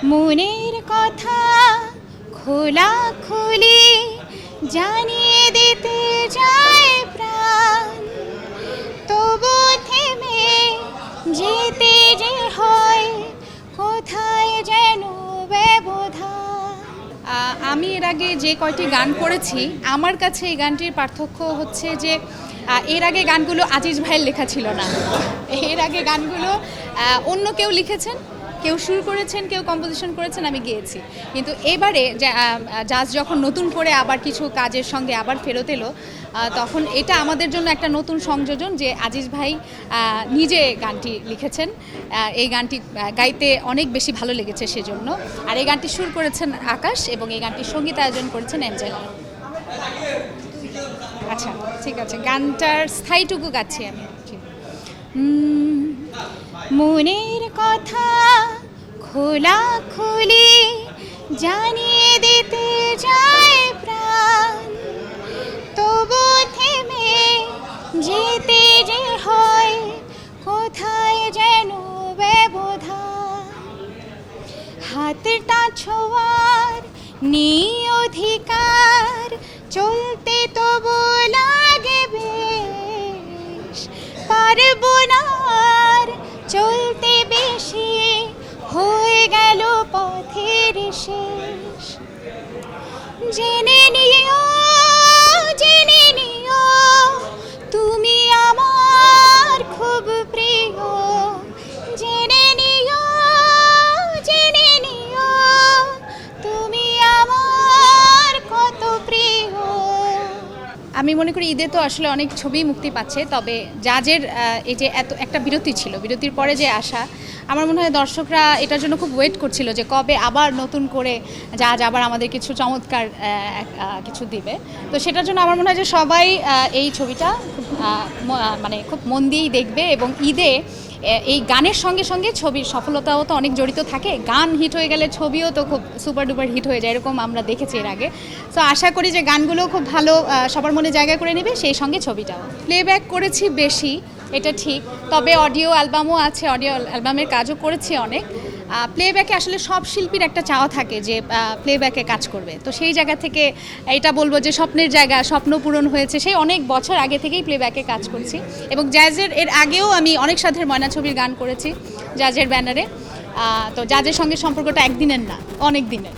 মনের কথা খোলা খুলি জানিয়ে দিতে যায় প্রাণ, তবু থেমে যেতে যে হয় কোথায় যেন ব্যবধান। আমি এর আগে যে কয়টি গান করেছি, আমার কাছে এই গানটির পার্থক্য হচ্ছে যে এর আগে গানগুলো আজিজ ভাইয়ের লেখা ছিল না। এর আগে গানগুলো অন্য কেউ লিখেছেন, কেউ সুর করেছেন, কেউ কম্পোজিশন করেছেন, আমি গেয়েছি। কিন্তু এবারে জাজ যখন নতুন করে আবার কিছু কাজের সঙ্গে আবার ফেরত এলো, তখন এটা আমাদের জন্য একটা নতুন সংযোজন যে আজিজ ভাই নিজে গানটি লিখেছেন। এই গানটি গাইতে অনেক বেশি ভালো লেগেছে সেজন্য। আর এই গানটি সুর করেছেন আকাশ এবং এই গানটির সঙ্গীতায়োজন করেছেন অ্যাঞ্জেলা। আচ্ছা, ঠিক আছে, গানটার স্থায়ীটুকু গাচ্ছি আমি। মনের কথা খোলা খুলি জানিয়ে দিতে যায় প্রাণ, তবু থেমে যেতে যে হয় কোথায় যেন ব্যবধান। হাতটা ছোঁয়ার নেই অধিকার, চলতে তবু লাগে বেশ, পারবো না আর চলতে বেশি, হয়ে গেল পথের শেষ। জেনে নিও তুমি আমার খুব প্রিয়, জেনে নিও তুমি আমার কত প্রিয়। আমি মনে করি ঈদে তো আসলে অনেক ছবি মুক্তি পাচ্ছে, তবে জাজের এই যে এত একটা বিরতি ছিল, বিরতির পরে যে আসা, আমার মনে হয় দর্শকরা এটার জন্য খুব ওয়েট করছিল যে কবে আবার নতুন করে জাজ আবার আমাদের কিছু চমৎকার কিছু দিবে। তো সেটার জন্য আমার মনে হয় যে সবাই এই ছবিটা মানে খুব মন দিয়েই দেখবে। এবং ঈদে এই গানের সঙ্গে সঙ্গে ছবির সফলতাও তো অনেক জড়িত থাকে। গান হিট হয়ে গেলে ছবিও তো খুব সুপার ডুপার হিট হয়ে যায়, এরকম আমরা দেখেছি এর আগে। তো আশা করি যে গানগুলো খুব ভালো সবার মনে জায়গা করে নেবে, সেই সঙ্গে ছবিটাও। প্লেব্যাক করেছি বেশি, এটা ঠিক, তবে অডিও অ্যালবামও আছে, অডিও অ্যালবামের কাজও করেছি অনেক। প্লেব্যাকে আসলে সব শিল্পীর একটা চাওয়া থাকে যে প্লেব্যাকে কাজ করবে। তো সেই জায়গা থেকে এটা বলবো যে স্বপ্নের জায়গা, স্বপ্ন পূরণ হয়েছে। সেই অনেক বছর আগে থেকেই প্লেব্যাকে কাজ করছি। এবং জাজের এর আগেও আমি অনেক সাথের ময়না ছবির গান করেছি জাজের ব্যানারে। তো জাজের সঙ্গে সম্পর্কটা একদিনের না, অনেক দিনের।